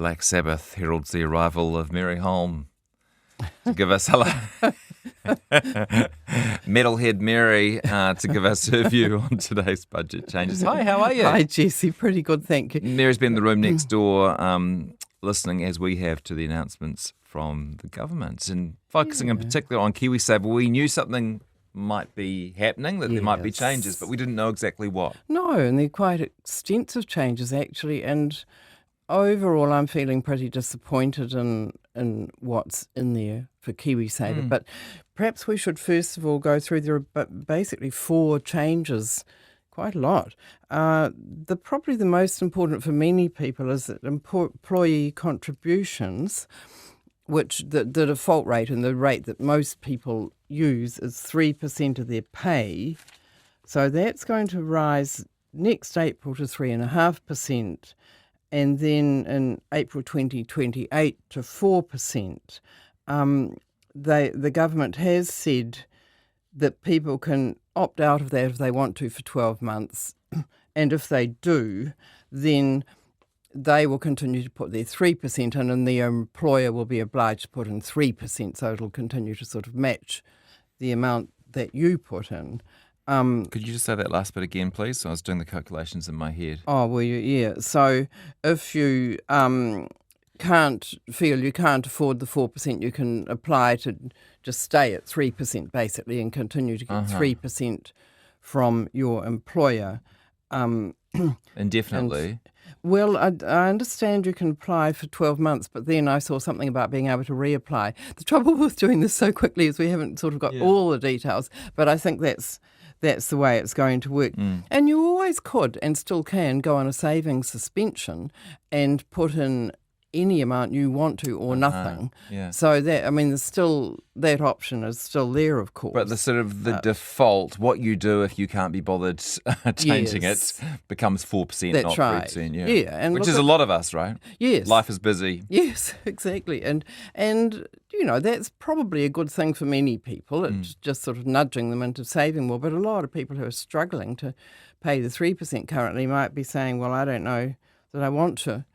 Black Sabbath heralds the arrival of Mary Holm to give us hello. Metalhead Mary to give us her view on today's budget changes. Hi, how are you? Hi, Jesse. Pretty good, thank you. Mary's been in the room next door listening, as we have, to the announcements from the government and focusing in particular on KiwiSaver. We knew something might be happening, that there might be changes, but we didn't know exactly what. No, and they're quite extensive changes, actually, and overall I'm feeling pretty disappointed in what's in there for KiwiSaver. But perhaps we should first of all go through, there are basically 4 changes, quite a lot. Probably the most important for many people is that employee contributions, which the default rate and the rate that most people use is 3% of their pay. So that's going to rise next April to 3.5%, and then in April 2028 to 4%. The government has said that people can opt out of that if they want to for 12 months, and if they do, then they will continue to put their 3% in, and the employer will be obliged to put in 3%, so it'll continue to sort of match the amount that you put in. Could you just say that last bit again, please? So I was doing the calculations in my head. Oh, well, yeah. So if you can't afford the 4%, you can apply to just stay at 3% basically and continue to get 3% from your employer. Indefinitely? Well, I understand you can apply for 12 months, but then I saw something about being able to reapply. The trouble with doing this so quickly is we haven't sort of got all the details, but I think that's the way it's going to work. And you always could and still can go on a savings suspension and put in any amount you want to or nothing. So there's still, that option is still there, of course. But the default, what you do if you can't be bothered changing it, becomes 4%, that's not right. 3%. Yeah, and which is a lot of us, right? Yes. Life is busy. Yes, exactly. And that's probably a good thing for many people. It's just sort of nudging them into saving more. But a lot of people who are struggling to pay the 3% currently might be saying, well, I don't know that I want to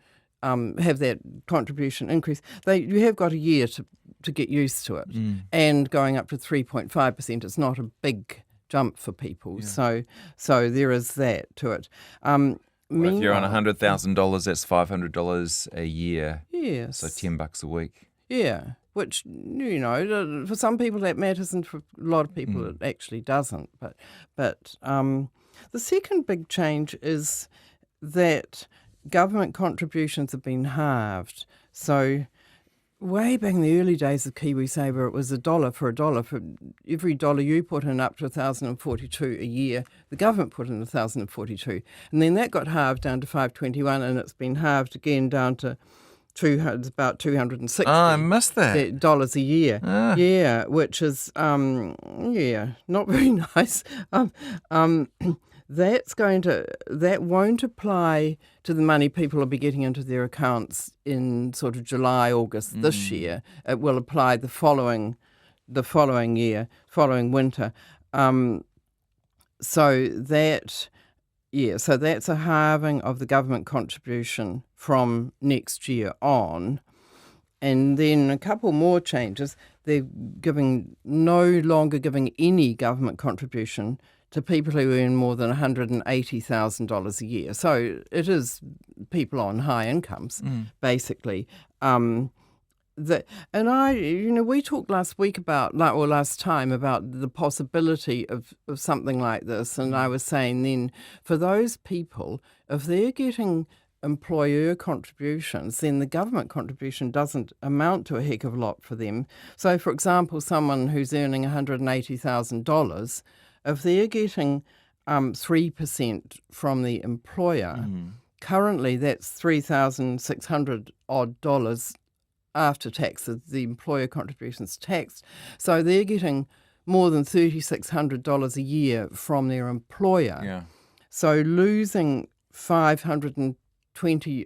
have that contribution increase. You have got a year to get used to it, and going up to 3.5%, it's not a big jump for people. So there is that to it. Well, if you're on $100,000, that's $500 a year. Yes. So $10 a week. Yeah, which for some people that matters, and for a lot of people it actually doesn't. But the second big change is that government contributions have been halved. So way back in the early days of KiwiSaver, it was $1 for $1. For every dollar you put in up to 1,042 a year, the government put in 1,042. And then that got halved down to $5.21, and it's been halved again down to about $260. Oh, I missed that. Dollars a year. Yeah, which is not very nice. That won't apply to the money people will be getting into their accounts in sort of July, August this year. It will apply the following year, following winter. So that's a halving of the government contribution from next year on. And then a couple more changes. They're no longer giving any government contribution to people who earn more than $180,000 a year. So it is people on high incomes, basically. We talked last time about the possibility of something like this, and I was saying then, for those people, if they're getting employer contributions, then the government contribution doesn't amount to a heck of a lot for them. So, for example, someone who's earning $180,000, if they're getting 3% from the employer, currently that's $3,600 odd after tax. The employer contributions taxed, so they're getting more than $3,600 a year from their employer. Yeah. So losing $520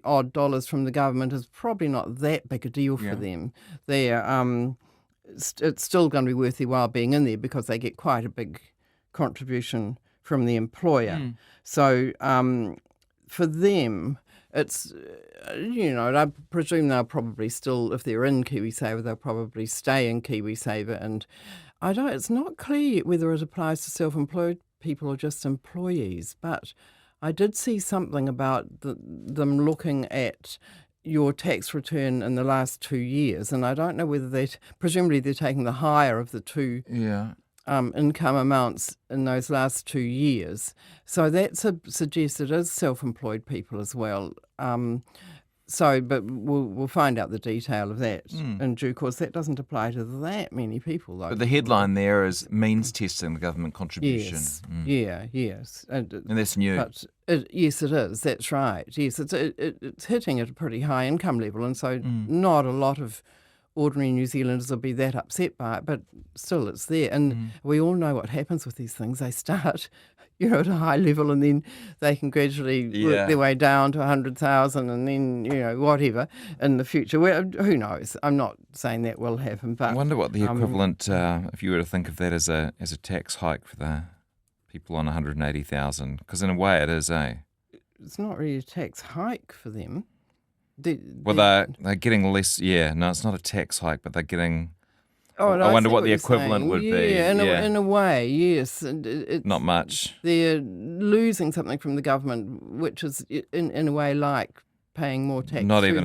odd from the government is probably not that big a deal for them. It's still going to be worth their while being in there because they get quite a big contribution from the employer. So for them, it's, I presume they'll probably still, if they're in KiwiSaver, they'll probably stay in KiwiSaver. And it's not clear yet whether it applies to self-employed people or just employees, but I did see something about them looking at your tax return in the last 2 years, and I don't know whether presumably they're taking the higher of the two income amounts in those last 2 years. So that suggests it is self-employed people as well. But we'll find out the detail of that in due course. That doesn't apply to that many people, though. But the headline there is means testing the government contribution. Yes, yes. And that's new. But yes, it is. That's right. Yes, it's hitting at a pretty high income level, and so not a lot of ordinary New Zealanders will be that upset by it, but still it's there. And we all know what happens with these things. They start, at a high level, and then they can gradually work their way down to 100,000, and then, whatever in the future. Well, who knows? I'm not saying that will happen, but I wonder what the equivalent, if you were to think of that as a tax hike for the people on 180,000, because in a way it is, It's not really a tax hike for them. They're getting less. Yeah, no, it's not a tax hike, but they're getting. Oh, no, I wonder what the equivalent would be. In a way, yes. It's not much. They're losing something from the government, which is in a way like paying more tax. Not even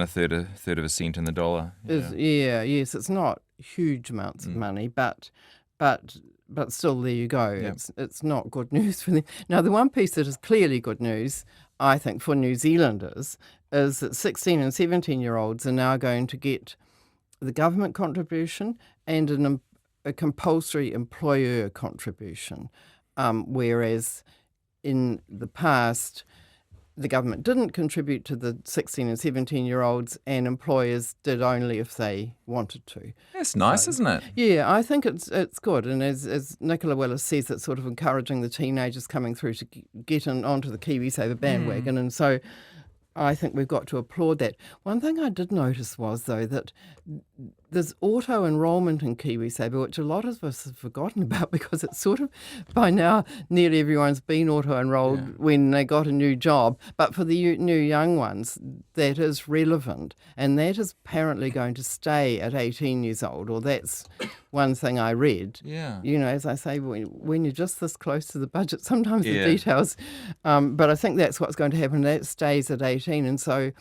a third of a cent in the dollar. Yes, it's not huge amounts of money, but still, there you go. Yep. It's not good news for them. Now, the one piece that is clearly good news, I think, for New Zealanders is that 16 and 17-year-olds are now going to get the government contribution and a compulsory employer contribution, whereas in the past the government didn't contribute to the 16 and 17-year-olds and employers did only if they wanted to. That's nice, isn't it? Yeah, I think it's good. And as Nicola Willis says, it's sort of encouraging the teenagers coming through to get onto the KiwiSaver bandwagon. And so I think we've got to applaud that. One thing I did notice was, though, that there's auto-enrolment in KiwiSaver, which a lot of us have forgotten about because it's sort of, by now, nearly everyone's been auto-enrolled when they got a new job. But for the new young ones, that is relevant. And that is apparently going to stay at 18 years old, or that's one thing I read. Yeah. As I say, when you're just this close to the budget, sometimes the details. But I think that's what's going to happen. That stays at 18. And so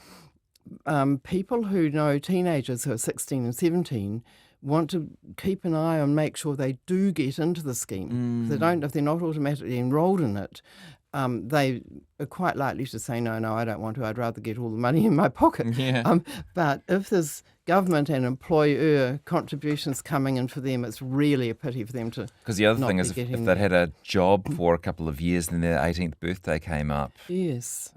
people who know teenagers who are 16 and 17 want to keep an eye on, make sure they do get into the scheme. If they're not automatically enrolled in it, they are quite likely to say, no, I don't want to. I'd rather get all the money in my pocket. Yeah. But if there's government and employer contributions coming in for them, it's really a pity for them to. Because the other thing is, if they'd had a job for a couple of years, then their 18th birthday came up. Yes.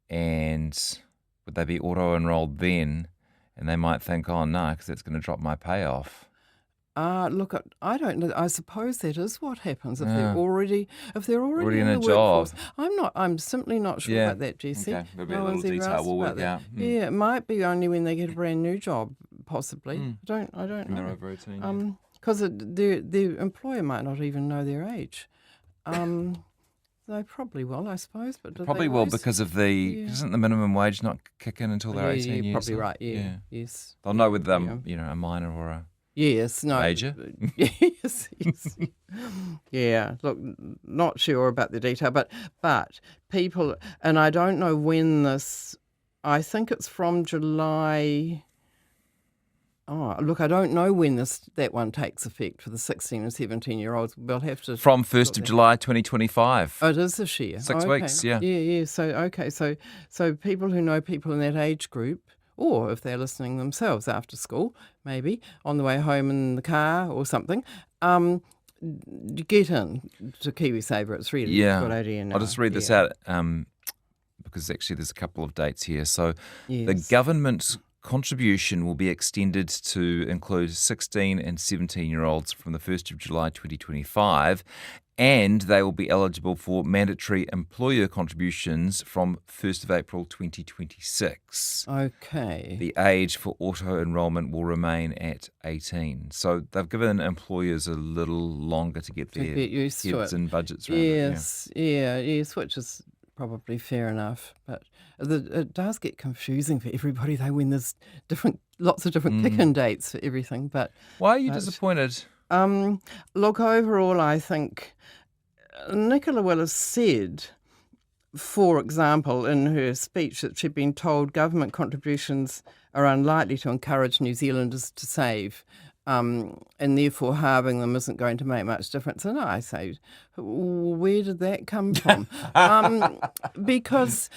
And would they be auto-enrolled then? And they might think, oh, no, because that's going to drop my payoff. Look, I don't know. I suppose that is what happens if they're already in a the job. workforce. I'm simply not sure about that, Jessie. Okay, there'll be a little detail we'll work out. Yeah, it might be only when they get a brand new job, possibly. I don't know. They're over 18. Because their employer might not even know their age. They probably will, I suppose. But probably will because of doesn't the minimum wage not kick in until they're 18 years? You're probably right. Yeah. Yes. They'll know with a minor or a. Yes, no. Major? Yes. Yeah, look, not sure about the detail, but people, and I don't know when this, I think it's from July. Oh, look, I don't know when that one takes effect for the 16 and 17-year-olds. We'll have to. From 1st of July 2025. Oh, it is this year. 6 weeks, yeah. Yeah. So people who know people in that age group, or if they're listening themselves after school, maybe on the way home in the car or something, get in to KiwiSaver. It's really a good idea now. I'll just read this out because actually there's a couple of dates here. So the government's contribution will be extended to include 16 and 17-year-olds from the 1st of July 2025, and they will be eligible for mandatory employer contributions from 1st of April 2026. Okay. The age for auto-enrolment will remain at 18. So they've given employers a little longer to get their heads and budgets around it. Yes, yes, which is probably fair enough. But it does get confusing for everybody though when there's lots of different kick-in dates for everything. But Why are you disappointed? look, overall, I think Nicola Willis said, for example, in her speech that she'd been told government contributions are unlikely to encourage New Zealanders to save, and therefore halving them isn't going to make much difference. And I say, where did that come from? Because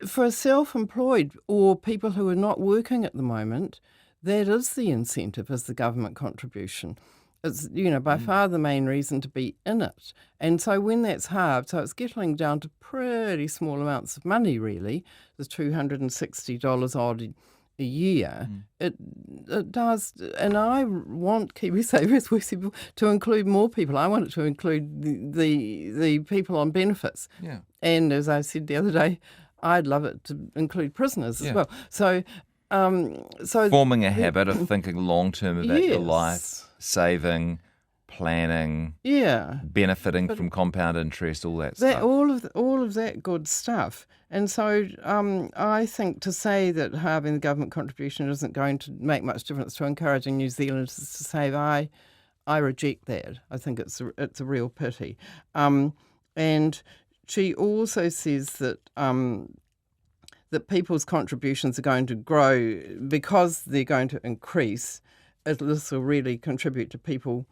for self-employed or people who are not working at the moment, that is the incentive, is the government contribution. It's, by far the main reason to be in it. And so when that's halved, so it's getting down to pretty small amounts of money, really, the $260 odd a year, it does. And I want KiwiSaver, as we said, to include more people. I want it to include the people on benefits. Yeah. And as I said the other day, I'd love it to include prisoners as well. So forming a habit of thinking long term about your life, saving, planning, benefiting from compound interest, all that stuff. All of that good stuff. And so I think to say that halving the government contribution isn't going to make much difference to encouraging New Zealanders to save, I reject that. I think it's a real pity. And she also says that that people's contributions are going to grow because they're going to increase. This will really contribute to people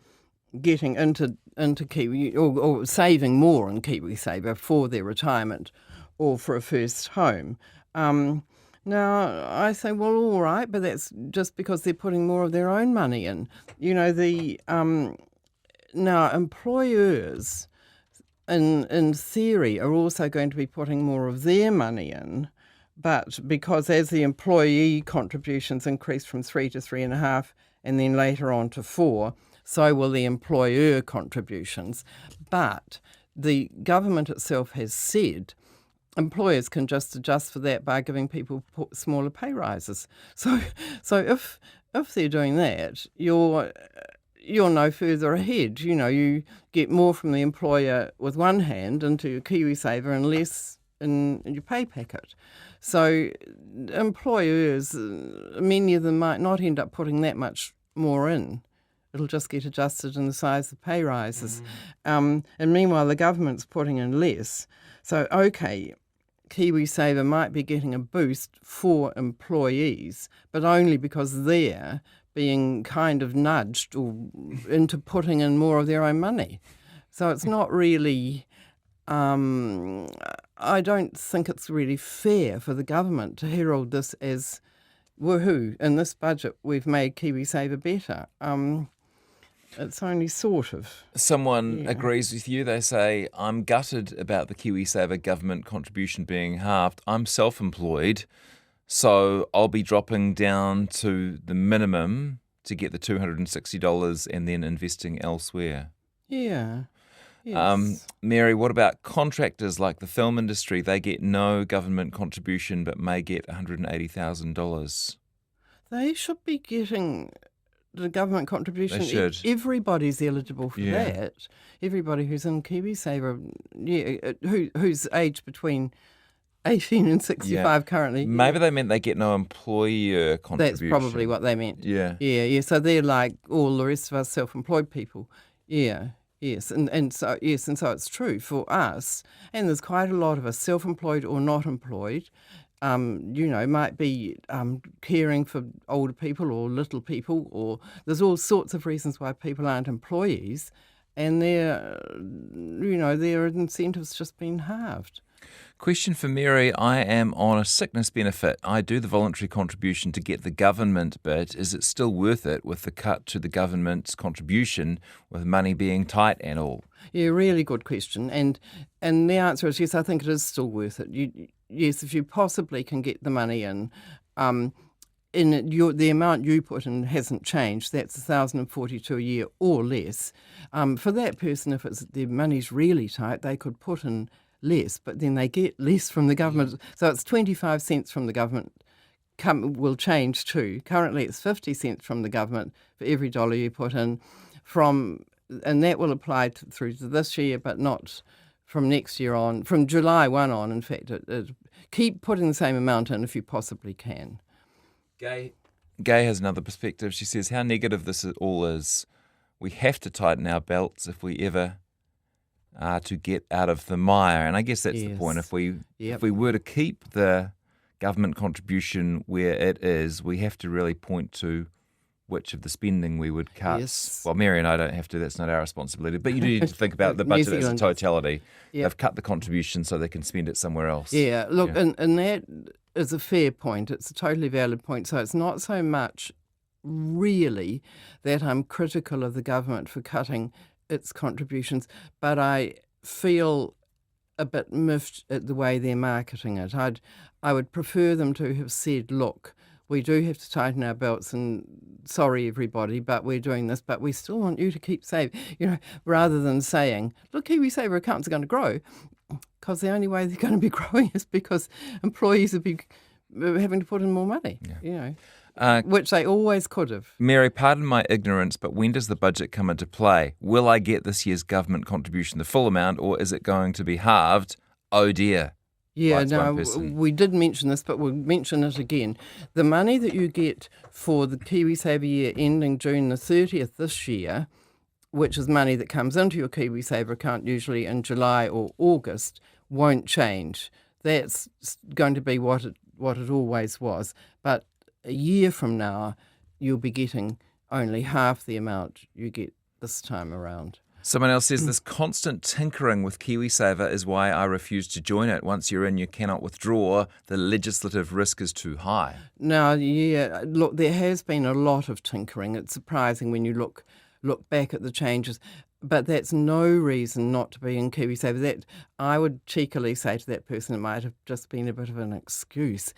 getting into Kiwi or saving more in KiwiSaver for their retirement or for a first home. Now, I say, well, all right, but that's just because they're putting more of their own money in. Now employers, in theory, are also going to be putting more of their money in. But because as the employee contributions increase from 3 to 3.5 and then later on to 4, so will the employer contributions. But the government itself has said employers can just adjust for that by giving people smaller pay rises. So if they're doing that, you're no further ahead. You get more from the employer with one hand into your KiwiSaver and less in your pay packet. So employers, many of them might not end up putting that much more in. It'll just get adjusted in the size of pay rises. And meanwhile, the government's putting in less. So, okay, KiwiSaver might be getting a boost for employees, but only because they're being kind of nudged into putting in more of their own money. So it's not really... I don't think it's really fair for the government to herald this as, woohoo, in this budget we've made KiwiSaver better. It's only sort of. Someone agrees with you. They say, I'm gutted about the KiwiSaver government contribution being halved. I'm self-employed, so I'll be dropping down to the minimum to get the $260 and then investing elsewhere. Yeah. Yes. Mary, what about contractors like the film industry? They get no government contribution but may get $180,000. They should be getting the government contribution. They should. Everybody's eligible for that. Everybody who's in KiwiSaver, who's aged between 18 and 65 currently. Maybe they meant they get no employer contribution. That's probably what they meant. Yeah. So they're like all the rest of us self-employed people. Yeah. Yes, and so it's true for us, and there's quite a lot of us, self-employed or not employed, might be caring for older people or little people, or there's all sorts of reasons why people aren't employees, and their incentives just been halved. Question for Mary. I am on a sickness benefit. I do the voluntary contribution to get the government bit. Is it still worth it with the cut to the government's contribution with money being tight and all? Yeah, really good question. And the answer is yes, I think it is still worth it. Yes, if you possibly can get the money in the amount you put in hasn't changed. That's $1,042 a year or less. For that person, if their money's really tight, they could put in less, but then they get less from the government. So it's 25 cents from the government will change too. Currently it's 50 cents from the government for every dollar you put in, and that will apply through to this year, but not from next year on. From July 1 on, in fact, keep putting the same amount in if you possibly can. Gay has another perspective. She says how negative this all is. We have to tighten our belts if we ever are to get out of the mire. And I guess that's the point. If we were to keep the government contribution where it is, we have to really point to which of the spending we would cut. Yes. Well, Mary and I don't have to. That's not our responsibility. But you do need to think about the budget as a totality. Yep. They've cut the contribution so they can spend it somewhere else. Yeah, look, and that is a fair point. It's a totally valid point. So it's not so much really that I'm critical of the government for cutting its contributions, but I feel a bit miffed at the way they're marketing it. I would prefer them to have said, look, we do have to tighten our belts and sorry everybody, but we're doing this, but we still want you to keep saving, rather than saying, look, KiwiSaver accounts are going to grow, because the only way they're going to be growing is because employees will be having to put in more money, which they always could have. Mary, pardon my ignorance, but when does the budget come into play? Will I get this year's government contribution the full amount, or is it going to be halved? Oh dear. Yeah, no, we did mention this, but we'll mention it again. The money that you get for the KiwiSaver year ending June the 30th this year, which is money that comes into your KiwiSaver account usually in July or August, won't change. That's going to be what it always was. But a year from now, you'll be getting only half the amount you get this time around. Someone else says this constant tinkering with KiwiSaver is why I refuse to join it. Once you're in, you cannot withdraw. The legislative risk is too high. Now, look, there has been a lot of tinkering. It's surprising when you look back at the changes. But that's no reason not to be in KiwiSaver. That I would cheekily say to that person, it might have just been a bit of an excuse.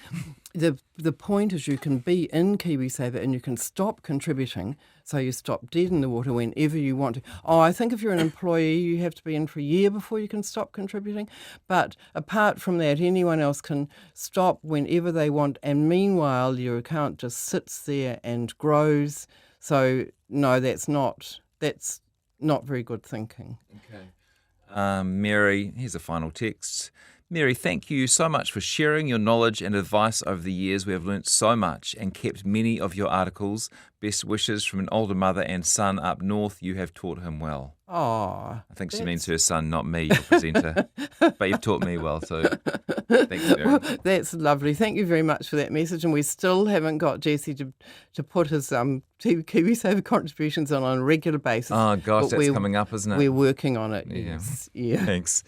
The point is you can be in KiwiSaver and you can stop contributing, so you stop dead in the water whenever you want to. Oh, I think if you're an employee, you have to be in for a year before you can stop contributing. But apart from that, anyone else can stop whenever they want, and meanwhile your account just sits there and grows. So no, that's not very good thinking. Okay. Mary, here's a final text. Mary, thank you so much for sharing your knowledge and advice over the years. We have learnt so much and kept many of your articles. Best wishes from an older mother and son up north. You have taught him well. Oh, I think she means her son, not me, your presenter. But you've taught me well, so thanks, Mary. Well, that's lovely. Thank you very much for that message. And we still haven't got Jesse to put his KiwiSaver contributions on a regular basis. Oh, gosh, that's coming up, isn't it? We're working on it. Yeah. Yes. Yeah. Thanks.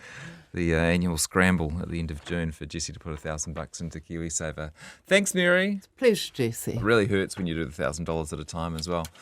The annual scramble at the end of June for Jesse to put $1,000 into KiwiSaver. Thanks, Mary. It's a pleasure, Jesse. It really hurts when you do the $1,000 at a time as well.